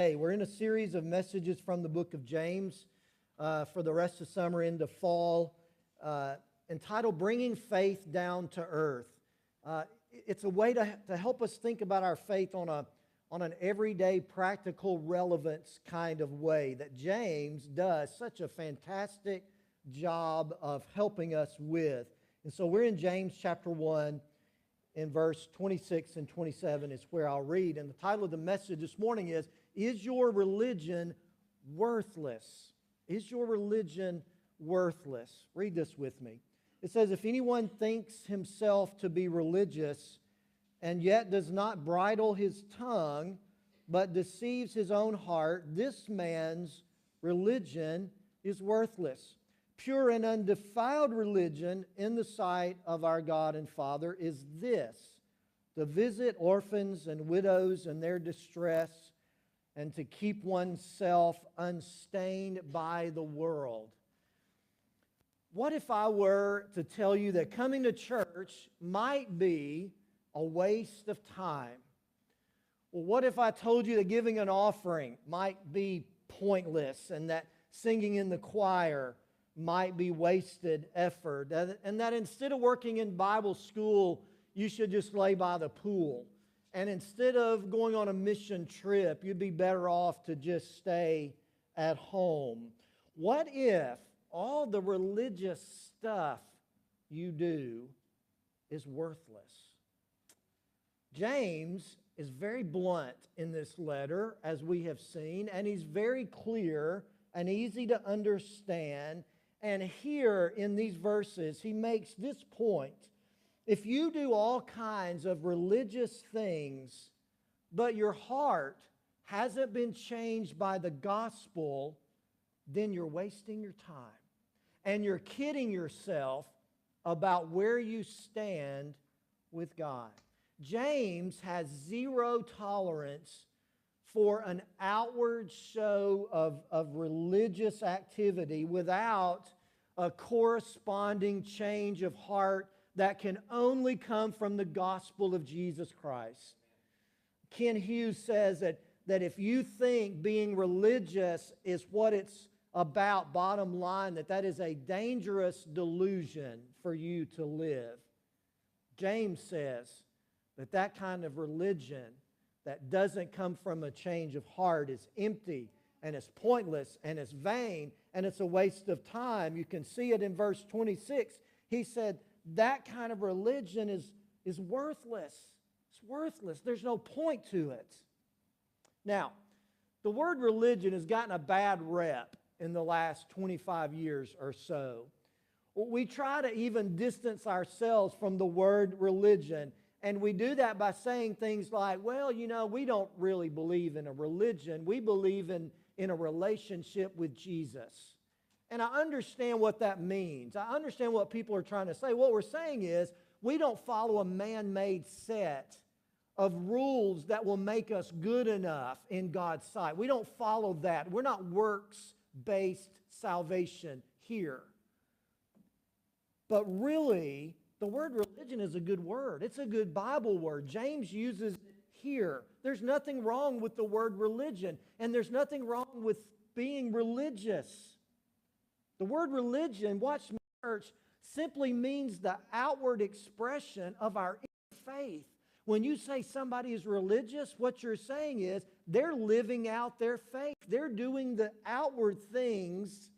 Hey, we're in a series of messages from the book of James for the rest of summer into fall, entitled Bringing Faith Down to Earth. It's a way to help us think about our faith on an everyday, practical relevance kind of way that James does such a fantastic job of helping us with. And so we're in James chapter 1. In verse 26 and 27 is where I'll read. And the title of the message this morning is Your Religion Worthless? Is your religion worthless? Read this with me. It says, if anyone thinks himself to be religious and yet does not bridle his tongue, but deceives his own heart, this man's religion is worthless. Pure and undefiled religion in the sight of our God and Father is this: to visit orphans and widows in their distress and to keep oneself unstained by the world. What if I were to tell you that coming to church might be a waste of time? Well, what if I told you that giving an offering might be pointless and that singing in the choir might be wasted effort, and that instead of working in Bible school, you should just lay by the pool, and instead of going on a mission trip, you'd be better off to just stay at home? What if all the religious stuff you do is worthless? James is very blunt in this letter, as we have seen, and he's very clear and easy to understand. And here in these verses, he makes this point: if you do all kinds of religious things, but your heart hasn't been changed by the gospel, then you're wasting your time. And you're kidding yourself about where you stand with God. James has zero tolerance for an outward show of religious activity without a corresponding change of heart that can only come from the gospel of Jesus Christ. Ken Hughes says that if you think being religious is what it's about, bottom line, that is a dangerous delusion for you to live. James says that kind of religion that doesn't come from a change of heart is empty and it's pointless and it's vain and it's a waste of time. You can see it in verse 26. He said that kind of religion is worthless. It's worthless. There's no point to it. Now, the word religion has gotten a bad rep in the last 25 years or so. We try to even distance ourselves from the word religion. And we do that by saying things like, well, we don't really believe in a religion. We believe in a relationship with Jesus. And I understand what that means. I understand what people are trying to say. What we're saying is we don't follow a man-made set of rules that will make us good enough in God's sight. We don't follow that. We're not works-based salvation here. But really, the word religion is a good word. It's a good Bible word. James uses it here. There's nothing wrong with the word religion, and there's nothing wrong with being religious. The word religion, watch me, church, simply means the outward expression of our inner faith. When you say somebody is religious, what you're saying is they're living out their faith. They're doing the outward things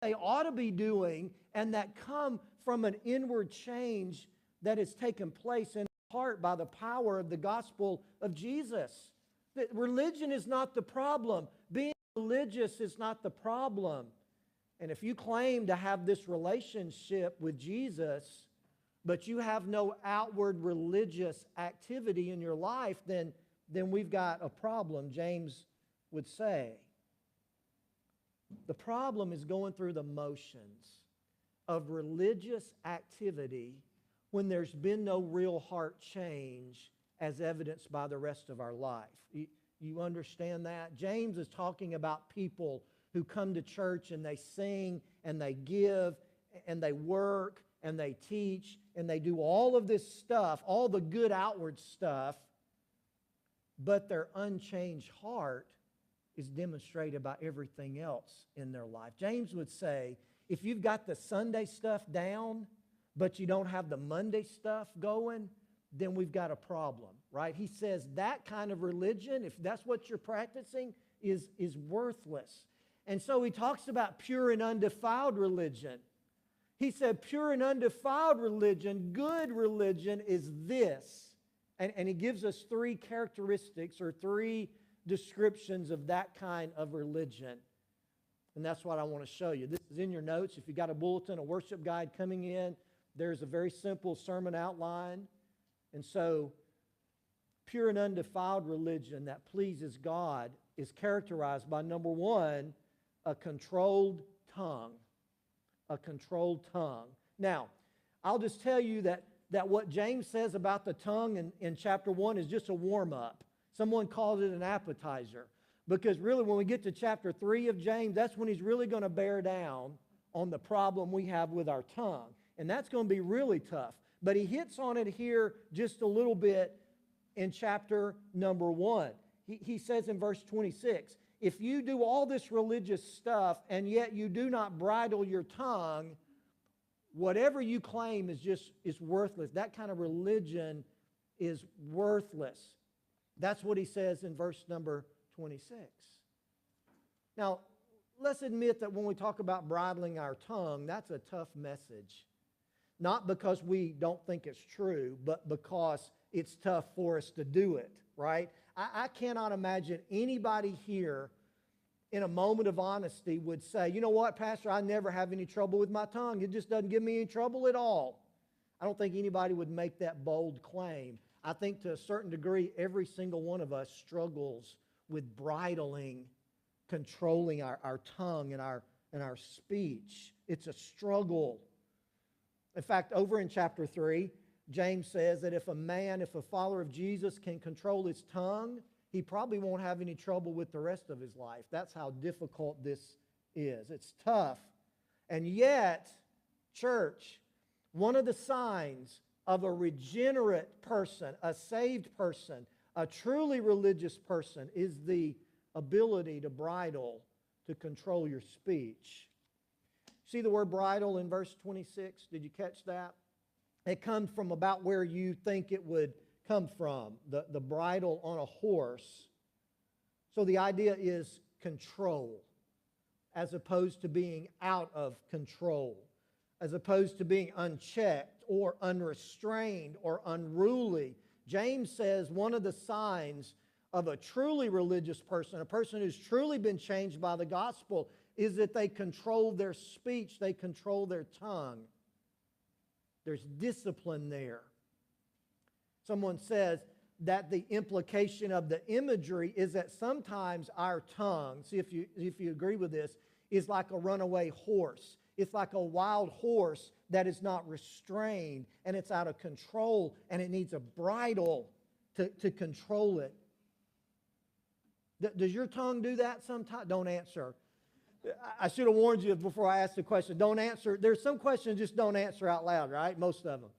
they ought to be doing and that come from an inward change that has taken place in the heart by the power of the gospel of Jesus. That religion is not the problem. Being religious is not the problem. And if you claim to have this relationship with Jesus, but you have no outward religious activity in your life, then we've got a problem, James would say. The problem is going through the motions of religious activity when there's been no real heart change as evidenced by the rest of our life. You understand that? James is talking about people who come to church and they sing and they give and they work and they teach and they do all of this stuff, all the good outward stuff, but their unchanged heart is demonstrated by everything else in their life. James would say, if you've got the Sunday stuff down, but you don't have the Monday stuff going, then we've got a problem, right? He says that kind of religion, if that's what you're practicing, is worthless. And so he talks about pure and undefiled religion. He said pure and undefiled religion, good religion is this. And he gives us three characteristics or three descriptions of that kind of religion. And that's what I want to show you. This is in your notes. If you've got a bulletin, a worship guide coming in, there's a very simple sermon outline. And so, pure and undefiled religion that pleases God is characterized by, number one, a controlled tongue. A controlled tongue. Now, I'll just tell you that what James says about the tongue in chapter 1 is just a warm-up. Someone called it an appetizer. Because really, when we get to chapter 3 of James, that's when he's really going to bear down on the problem we have with our tongue. And that's going to be really tough. But he hits on it here just a little bit in chapter number 1. He says in verse 26, if you do all this religious stuff and yet you do not bridle your tongue, whatever you claim is worthless. That kind of religion is worthless. That's what he says in verse number 26. Now, let's admit that when we talk about bridling our tongue, that's a tough message. Not because we don't think it's true, but because it's tough for us to do it, right? I cannot imagine anybody here in a moment of honesty would say, you know what, Pastor, I never have any trouble with my tongue. It just doesn't give me any trouble at all. I don't think anybody would make that bold claim. I think to a certain degree, every single one of us struggles with bridling, controlling our tongue and our speech. It's a struggle. In fact, over in chapter 3, James says that if a follower of Jesus can control his tongue, he probably won't have any trouble with the rest of his life. That's how difficult this is. It's tough. And yet, church, one of the signs of a regenerate person, a saved person, a truly religious person is the ability to bridle, to control your speech. See the word bridle in verse 26? Did you catch that? It comes from about where you think it would come from, the bridle on a horse. So the idea is control, as opposed to being out of control, as opposed to being unchecked or unrestrained or unruly. James says one of the signs of a truly religious person, a person who's truly been changed by the gospel, is that they control their speech, they control their tongue. There's discipline there. Someone says that the implication of the imagery is that sometimes our tongue, see if you agree with this, is like a runaway horse. It's like a wild horse that is not restrained and it's out of control and it needs a bridle to control it. Does your tongue do that sometimes? Don't answer. I should have warned you before I asked the question. Don't answer. There's some questions just don't answer out loud, right? Most of them.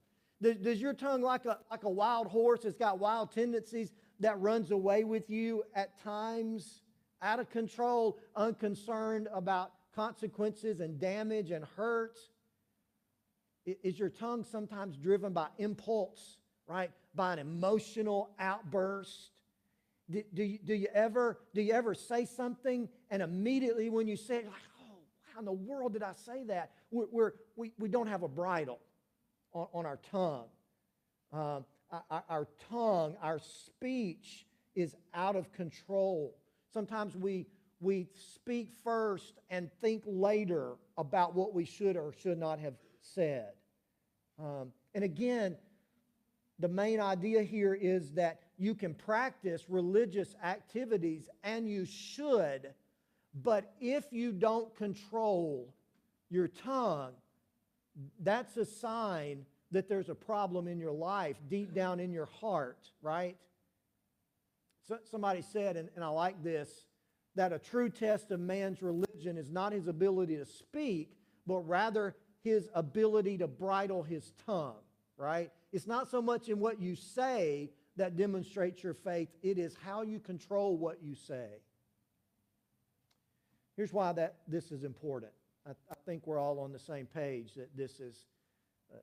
Does your tongue like a wild horse? It's got wild tendencies that runs away with you at times, out of control, unconcerned about consequences and damage and hurt? Is your tongue sometimes driven by impulse, right? By an emotional outburst? Do you ever say something and immediately when you say it, you're like, oh, how in the world did I say that? We don't have a bridle on our tongue. Our tongue, our speech is out of control. Sometimes we speak first and think later about what we should or should not have said. And again, the main idea here is that you can practice religious activities, and you should, but if you don't control your tongue, that's a sign that there's a problem in your life, deep down in your heart, right? So, somebody said, and I like this, that a true test of man's religion is not his ability to speak, but rather his ability to bridle his tongue, right? It's not so much in what you say that demonstrates your faith. It is how you control what you say. Here's why this is important. I think we're all on the same page that this is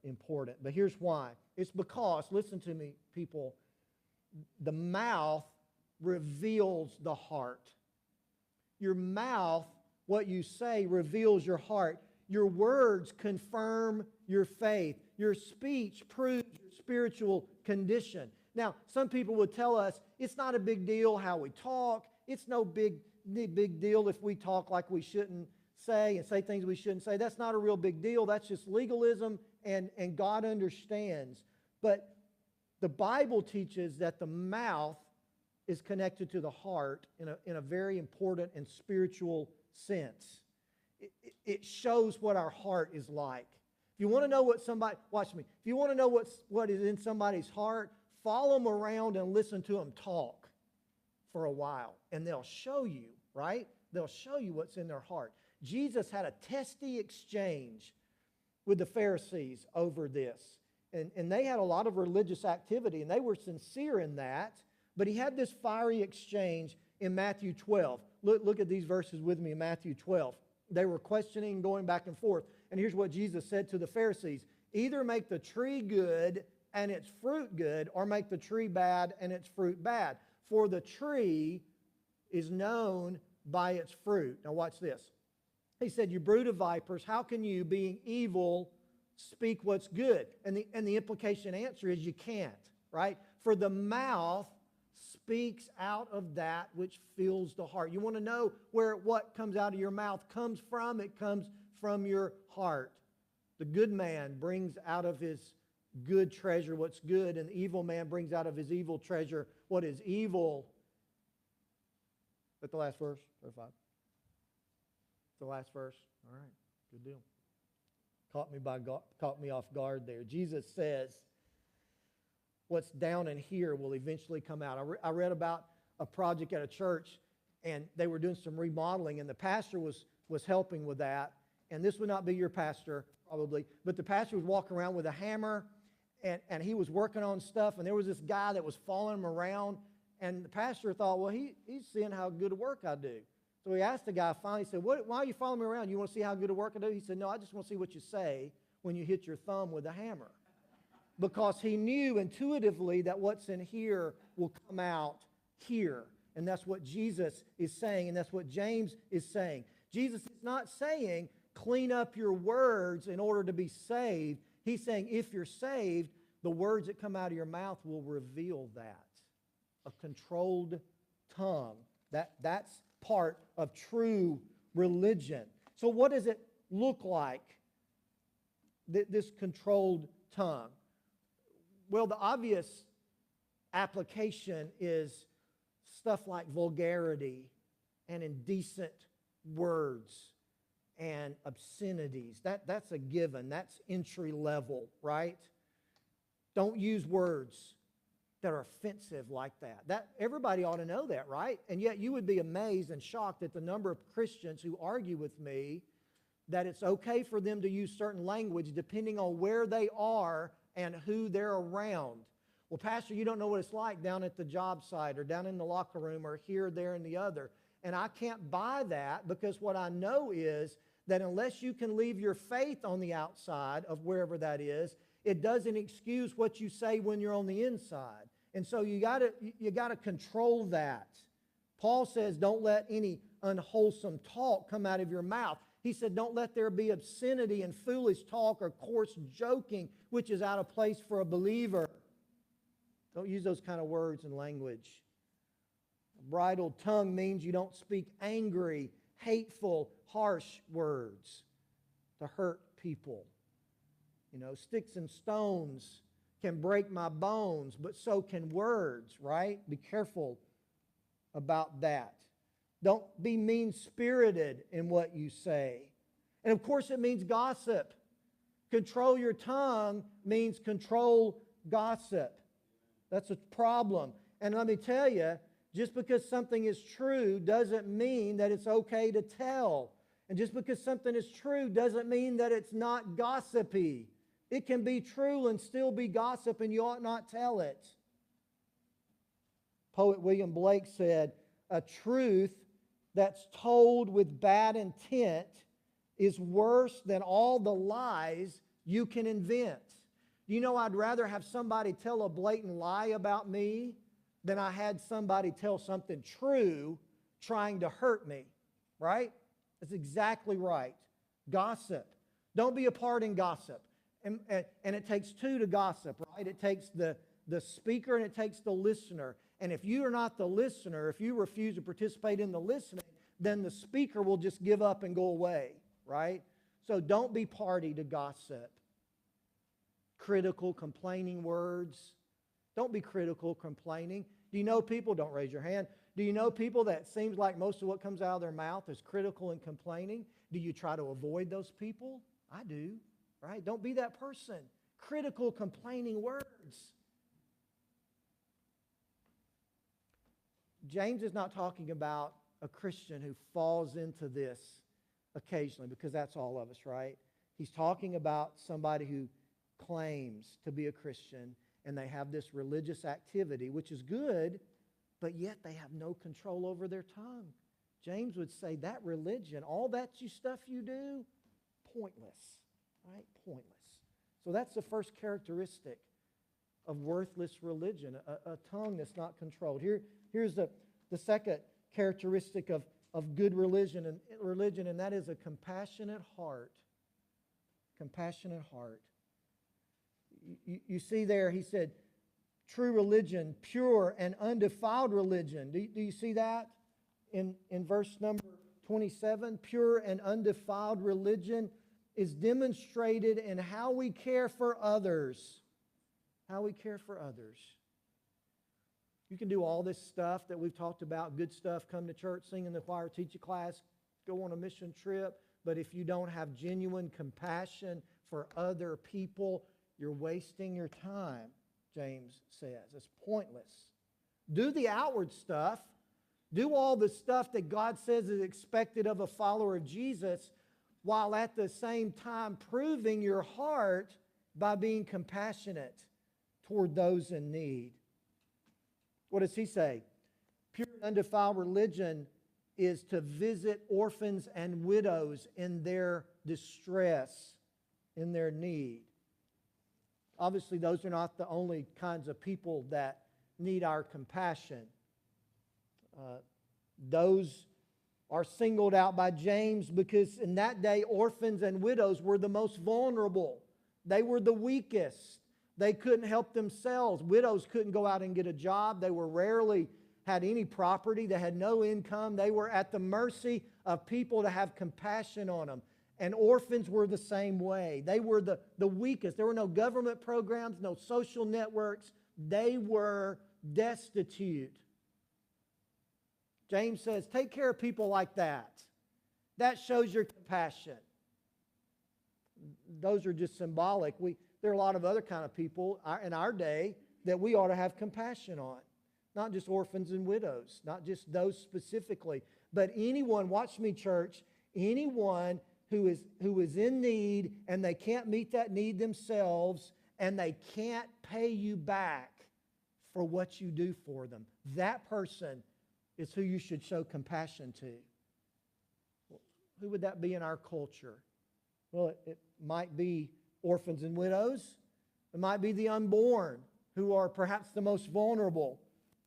important. But here's why. It's because, listen to me, people, the mouth reveals the heart. Your mouth, what you say, reveals your heart. Your words confirm your faith. Your speech proves your spiritual condition. Now, some people would tell us it's not a big deal how we talk. It's no big deal if we talk like we shouldn't say and say things we shouldn't say. That's not a real big deal. That's just legalism, and God understands. But the Bible teaches that the mouth is connected to the heart in a very important and spiritual sense. It shows what our heart is like. If you want to know what somebody, watch me, if you want to know what is in somebody's heart, follow them around and listen to them talk for a while, and they'll show you, right? They'll show you what's in their heart. Jesus had a testy exchange with the Pharisees over this. And they had a lot of religious activity, and they were sincere in that. But he had this fiery exchange in Matthew 12. Look at these verses with me in Matthew 12. They were questioning, going back and forth. And here's what Jesus said to the Pharisees. Either make the tree good and its fruit good, or make the tree bad and its fruit bad. For the tree is known by its fruit. Now watch this. He said, you brood of vipers, how can you, being evil, speak what's good? And the implication answer is you can't, right? For the mouth speaks out of that which fills the heart. You want to know where what comes out of your mouth comes from? It comes from your heart. The good man brings out of his good treasure what's good, and the evil man brings out of his evil treasure what is evil. Is that the last verse? 35. The last verse. All right, good deal. Caught me off guard there. Jesus says, what's down in here will eventually come out. I read about a project at a church, and they were doing some remodeling, and the pastor was helping with that. And this would not be your pastor, probably, but the pastor was walking around with a hammer, and he was working on stuff, and there was this guy that was following him around, and the pastor thought, well, he's seeing how good work I do. So he asked the guy finally, he said, why are you following me around? You want to see how good a work I do? He said, no, I just want to see what you say when you hit your thumb with a hammer. Because he knew intuitively that what's in here will come out here. And that's what Jesus is saying, and that's what James is saying. Jesus is not saying, clean up your words in order to be saved. He's saying, if you're saved, the words that come out of your mouth will reveal that. A controlled tongue. That's part of true religion. So what does it look like, this controlled tongue? Well, the obvious application is stuff like vulgarity and indecent words and obscenities. That's a given. That's entry level, right? Don't use words that are offensive like that. Everybody ought to know that, right? And yet you would be amazed and shocked at the number of Christians who argue with me that it's okay for them to use certain language depending on where they are and who they're around. Well, Pastor, you don't know what it's like down at the job site or down in the locker room or here, there, and the other. And I can't buy that, because what I know is that unless you can leave your faith on the outside of wherever that is, it doesn't excuse what you say when you're on the inside. And so you got to control that. Paul says, don't let any unwholesome talk come out of your mouth. He said, don't let there be obscenity and foolish talk or coarse joking, which is out of place for a believer. Don't use those kind of words and language. A bridled tongue means you don't speak angry, hateful, harsh words to hurt people. You know, sticks and stones can break my bones, but so can words, right? Be careful about that. Don't be mean-spirited in what you say. And of course it means gossip. Control your tongue means control gossip. That's a problem. And let me tell you, just because something is true doesn't mean that it's okay to tell. And just because something is true doesn't mean that it's not gossipy. It can be true and still be gossip, and you ought not tell it. Poet William Blake said, a truth that's told with bad intent is worse than all the lies you can invent. You know, I'd rather have somebody tell a blatant lie about me than I had somebody tell something true trying to hurt me, right? That's exactly right. Gossip. Don't be a part in gossip. And it takes two to gossip, right? It takes the speaker and it takes the listener. And if you are not the listener, if you refuse to participate in the listening, then the speaker will just give up and go away, right? So don't be party to gossip. Critical, complaining words. Don't be critical, complaining. Do you know people, don't raise your hand, do you know people that seems like most of what comes out of their mouth is critical and complaining? Do you try to avoid those people? I do, right? Don't be that person. Critical, complaining words. James is not talking about a Christian who falls into this occasionally, because that's all of us, right? He's talking about somebody who claims to be a Christian and they have this religious activity, which is good, but yet they have no control over their tongue. James would say that religion, all that stuff you do, pointless, right? Pointless. So that's the first characteristic of worthless religion, a tongue that's not controlled. Here's the second characteristic of good religion, and that is a compassionate heart. Compassionate heart. You see there, he said, true religion, pure and undefiled religion. Do you see that in verse number 27? Pure and undefiled religion is demonstrated in how we care for others. How we care for others. You can do all this stuff that we've talked about, good stuff, come to church, sing in the choir, teach a class, go on a mission trip, but if you don't have genuine compassion for other people, you're wasting your time, James says. It's pointless. Do the outward stuff. Do all the stuff that God says is expected of a follower of Jesus, while at the same time proving your heart by being compassionate toward those in need. What does he say? Pure and undefiled religion is to visit orphans and widows in their distress, in their need. Obviously, those are not the only kinds of people that need our compassion. Those are singled out by James because in that day, orphans and widows were the most vulnerable. They were the weakest. They couldn't help themselves. Widows couldn't go out and get a job. They were rarely had any property. They had no income. They were at the mercy of people to have compassion on them. And orphans were the same way. They were the weakest. There were no government programs, no social networks. They were destitute. James says, take care of people like that. That shows your compassion. Those are just symbolic. There are a lot of other kind of people in our day that we ought to have compassion on. Not just orphans and widows, not just those specifically, but anyone, watch me church, anyone who is in need and they can't meet that need themselves and they can't pay you back for what you do for them. That person is who you should show compassion to. Who would that be in our culture? Well, it might be orphans and widows. It might be the unborn, who are perhaps the most vulnerable.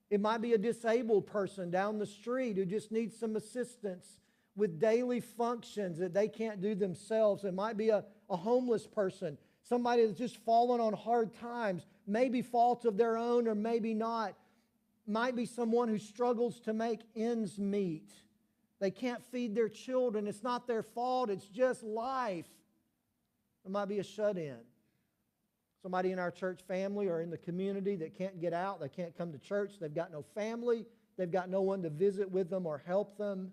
It might be a disabled person down the street who just needs some assistance with daily functions that they can't do themselves. It might be a homeless person, somebody that's just fallen on hard times, maybe fault of their own or maybe not. Might be someone who struggles to make ends meet. They can't feed their children. It's not their fault. It's just life. It might be a shut-in. Somebody in our church family or in the community that can't get out. They can't come to church. They've got no family. They've got no one to visit with them or help them.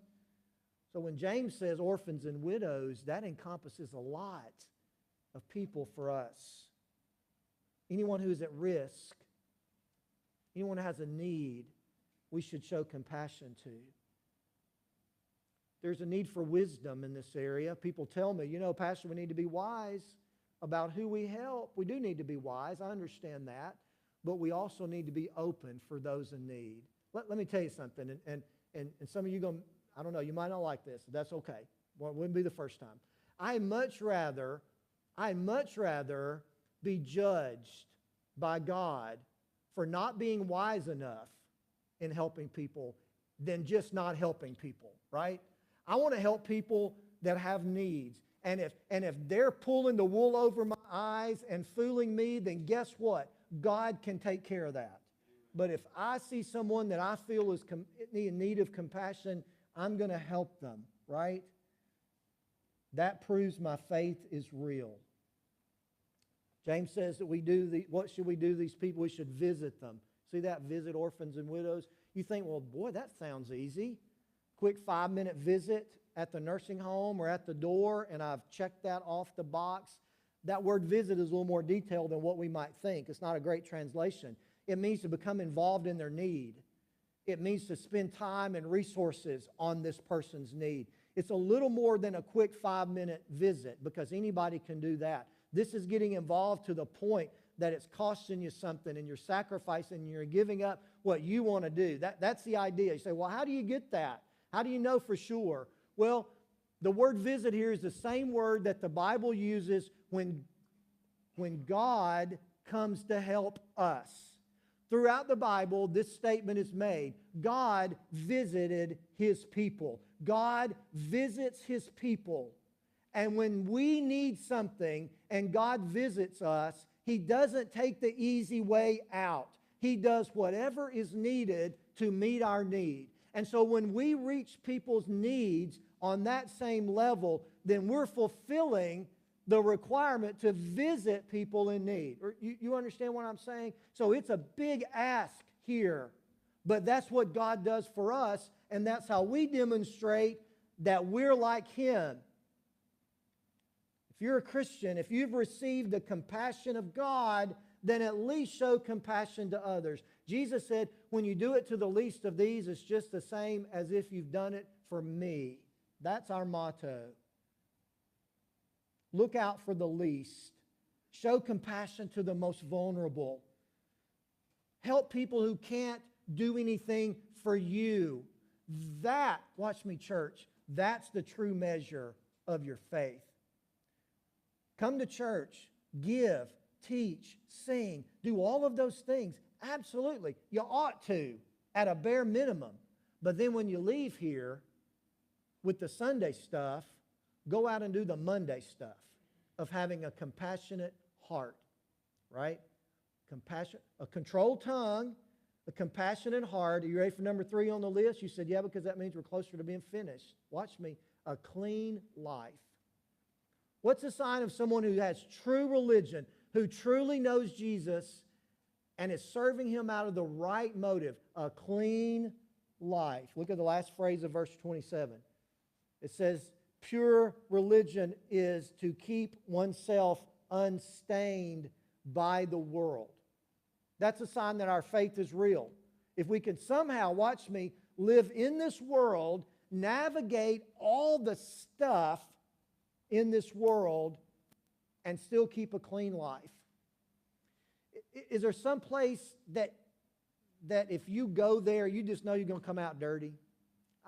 So when James says orphans and widows, that encompasses a lot of people for us. Anyone who's at risk, anyone who has a need, we should show compassion to. There's a need for wisdom in this area. People tell me, Pastor, we need to be wise about who we help. We do need to be wise. I understand that. But we also need to be open for those in need. Let me tell you something. And some of you are going to I don't know, you might not like this. That's okay. Well, it wouldn't be the first time. I'd much rather be judged by God for not being wise enough in helping people than just not helping people, right? I want to help people that have needs. And if they're pulling the wool over my eyes and fooling me, then guess what? God can take care of that. But if I see someone that I feel is in need of compassion, I'm going to help them, right? That proves my faith is real. James says that what should we do to these people? We should visit them. See that? Visit orphans and widows. You think, well, boy, that sounds easy. Quick 5-minute visit at the nursing home or at the door, and I've checked that off the box. That word visit is a little more detailed than what we might think. It's not a great translation. It means to become involved in their need. It means to spend time and resources on this person's need. It's a little more than a quick 5-minute visit because anybody can do that. This is getting involved to the point that it's costing you something and you're sacrificing and you're giving up what you want to do. That's the idea. You say, well, how do you get that? How do you know for sure? Well, the word visit here is the same word that the Bible uses when God comes to help us. Throughout the Bible, this statement is made. God visited His people. God visits His people. And when we need something and God visits us, He doesn't take the easy way out. He does whatever is needed to meet our need. And so when we reach people's needs on that same level, then we're fulfilling the requirement to visit people in need. You understand what I'm saying? So it's a big ask here. But that's what God does for us, and that's how we demonstrate that we're like Him. If you're a Christian, if you've received the compassion of God, then at least show compassion to others. Jesus said, when you do it to the least of these, it's just the same as if you've done it for me. That's our motto. Look out for the least. Show compassion to the most vulnerable. Help people who can't do anything for you. That, watch me, church, that's the true measure of your faith. Come to church, give, teach, sing, do all of those things. Absolutely. You ought to, at a bare minimum. But then when you leave here with the Sunday stuff, go out and do the Monday stuff of having a compassionate heart, right? Compassion, a controlled tongue, a compassionate heart. Are you ready for number 3 on the list? You said, yeah, because that means we're closer to being finished. Watch me. A clean life. What's a sign of someone who has true religion, who truly knows Jesus and is serving Him out of the right motive? A clean life. Look at the last phrase of verse 27. It says, pure religion is to keep oneself unstained by the world. That's a sign that our faith is real. If we can somehow, watch me, live in this world, navigate all the stuff in this world, and still keep a clean life. Is there some place that if you go there, you just know you're going to come out dirty?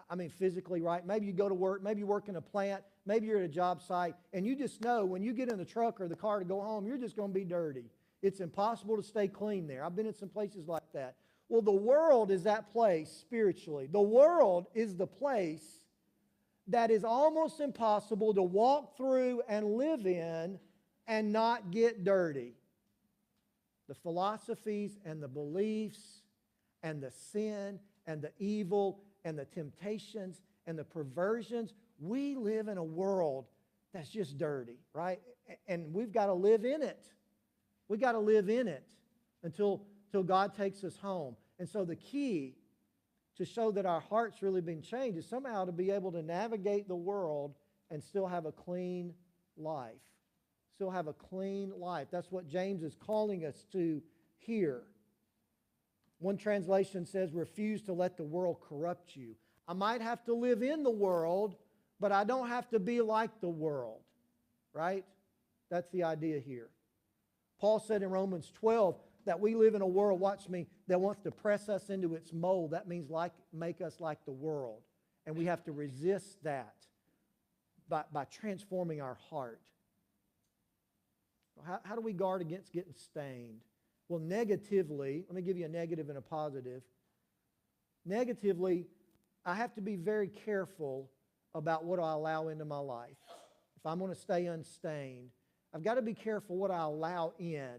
I mean, physically, right? Maybe you go to work, maybe you work in a plant, maybe you're at a job site, and you just know when you get in the truck or the car to go home, you're just going to be dirty. It's impossible to stay clean there. I've been in some places like that. Well, the world is that place spiritually. The world is the place that is almost impossible to walk through and live in and not get dirty. The philosophies and the beliefs and the sin and the evil and the temptations and the perversions, we live in a world that's just dirty, right? And we've got to live in it. We've got to live in it until God takes us home. And so the key to show that our heart's really been changed is somehow to be able to navigate the world and still have a clean life. Still have a clean life. That's what James is calling us to here. One translation says, refuse to let the world corrupt you. I might have to live in the world, but I don't have to be like the world, right? That's the idea here. Paul said in Romans 12 that we live in a world, watch me, that wants to press us into its mold. That means make us like the world. And we have to resist that by transforming our heart. How do we guard against getting stained? Well, negatively, let me give you a negative and a positive. Negatively, I have to be very careful about what I allow into my life. If I'm going to stay unstained, I've got to be careful what I allow in,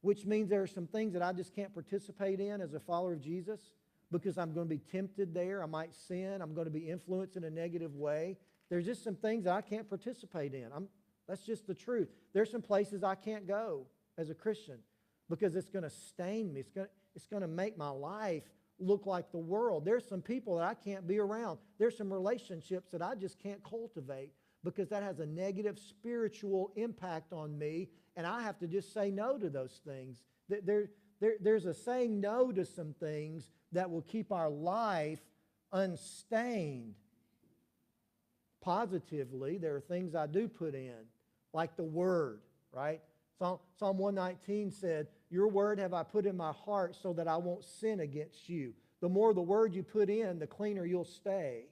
which means there are some things that I just can't participate in as a follower of Jesus because I'm going to be tempted there. I might sin. I'm going to be influenced in a negative way. There's just some things that I can't participate in. That's just the truth. There's some places I can't go as a Christian because it's going to stain me. It's going to make my life look like the world. There's some people that I can't be around. There's some relationships that I just can't cultivate because that has a negative spiritual impact on me, and I have to just say no to those things. There's a saying no to some things that will keep our life unstained. Positively, there are things I do put in, like the Word, right? Psalm 119 said, your word have I put in my heart so that I won't sin against you. The more the word you put in, the cleaner you'll stay,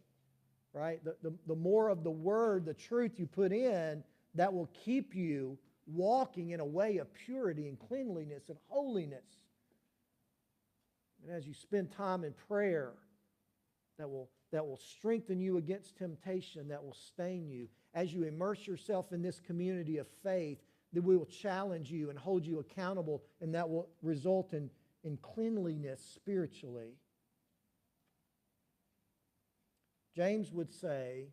right? The more of the word, the truth you put in, that will keep you walking in a way of purity and cleanliness and holiness. And as you spend time in prayer, that will strengthen you against temptation, that will stain you. As you immerse yourself in this community of faith, that we will challenge you and hold you accountable, and that will result in cleanliness spiritually. James would say,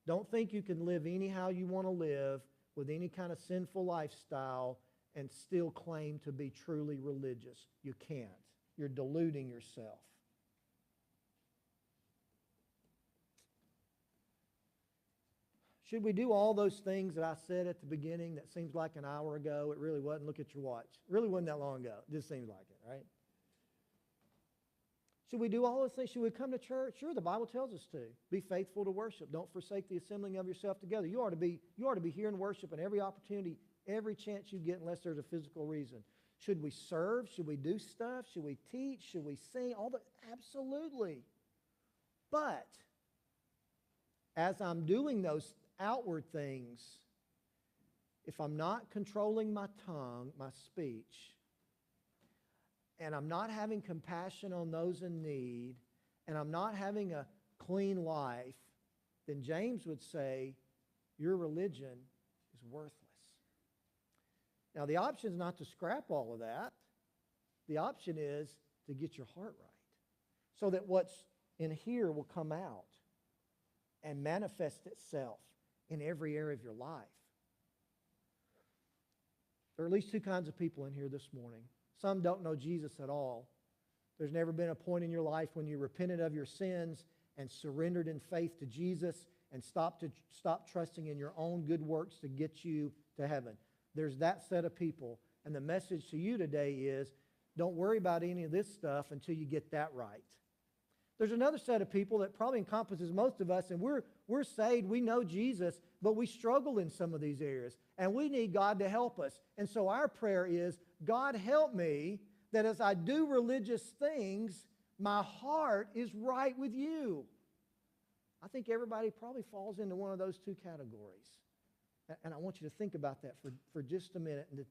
don't think you can live anyhow you want to live with any kind of sinful lifestyle and still claim to be truly religious. You can't. You're deluding yourself. Should we do all those things that I said at the beginning that seems like an hour ago? It really wasn't. Look at your watch. It really wasn't that long ago. It just seems like it, right? Should we do all those things? Should we come to church? Sure, the Bible tells us to. Be faithful to worship. Don't forsake the assembling of yourself together. You ought to be here in worship in every opportunity, every chance you get, unless there's a physical reason. Should we serve? Should we do stuff? Should we teach? Should we sing? Absolutely. But as I'm doing those outward things, if I'm not controlling my tongue, my speech, and I'm not having compassion on those in need, and I'm not having a clean life, then James would say your religion is worthless. Now, the option is not to scrap all of that. The option is to get your heart right so that what's in here will come out and manifest itself in every area of your life. There are at least two kinds of people in here this morning. Some don't know Jesus at all. There's never been a point in your life when you repented of your sins and surrendered in faith to Jesus and stopped trusting in your own good works to get you to heaven. There's that set of people. And the message to you today is, don't worry about any of this stuff until you get that right. There's another set of people that probably encompasses most of us, and we're saved, we know Jesus, but we struggle in some of these areas, and we need God to help us. And so our prayer is, God help me that as I do religious things, my heart is right with you. I think everybody probably falls into one of those two categories. And I want you to think about that for just a minute and to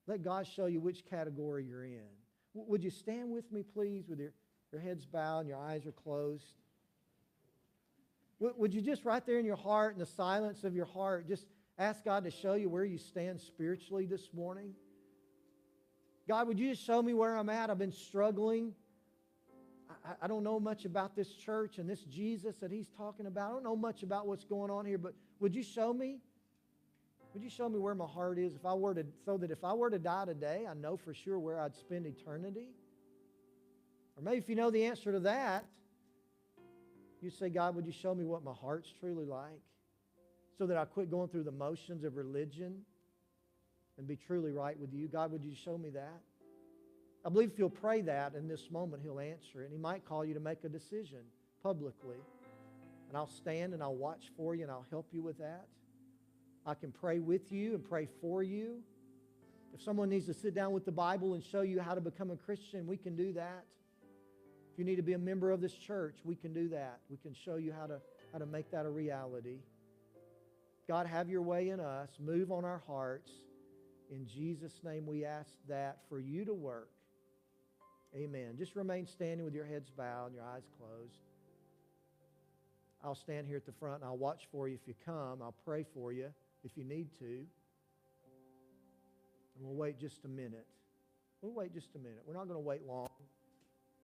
let God show you which category you're in. Would you stand with me, please, with your heads bowed and your eyes are closed? Would you just right there in your heart, in the silence of your heart, just ask God to show you where you stand spiritually this morning? God, would you just show me where I'm at? I've been struggling. I don't know much about this church and this Jesus that he's talking about. I don't know much about what's going on here, but would you show me? Would you show me where my heart is so that if I were to die today, I know for sure where I'd spend eternity? Or maybe if you know the answer to that, you say, God, would you show me what my heart's truly like so that I quit going through the motions of religion and be truly right with you? God, would you show me that? I believe if you'll pray that in this moment, he'll answer it. And he might call you to make a decision publicly. And I'll stand and I'll watch for you and I'll help you with that. I can pray with you and pray for you. If someone needs to sit down with the Bible and show you how to become a Christian, we can do that. If you need to be a member of this church, we can do that. We can show you how to make that a reality. God, have your way in us. Move on our hearts. In Jesus' name we ask that for you to work. Amen. Just remain standing with your heads bowed and your eyes closed. I'll stand here at the front and I'll watch for you if you come. I'll pray for you if you need to. And we'll wait just a minute. We'll wait just a minute. We're not going to wait long.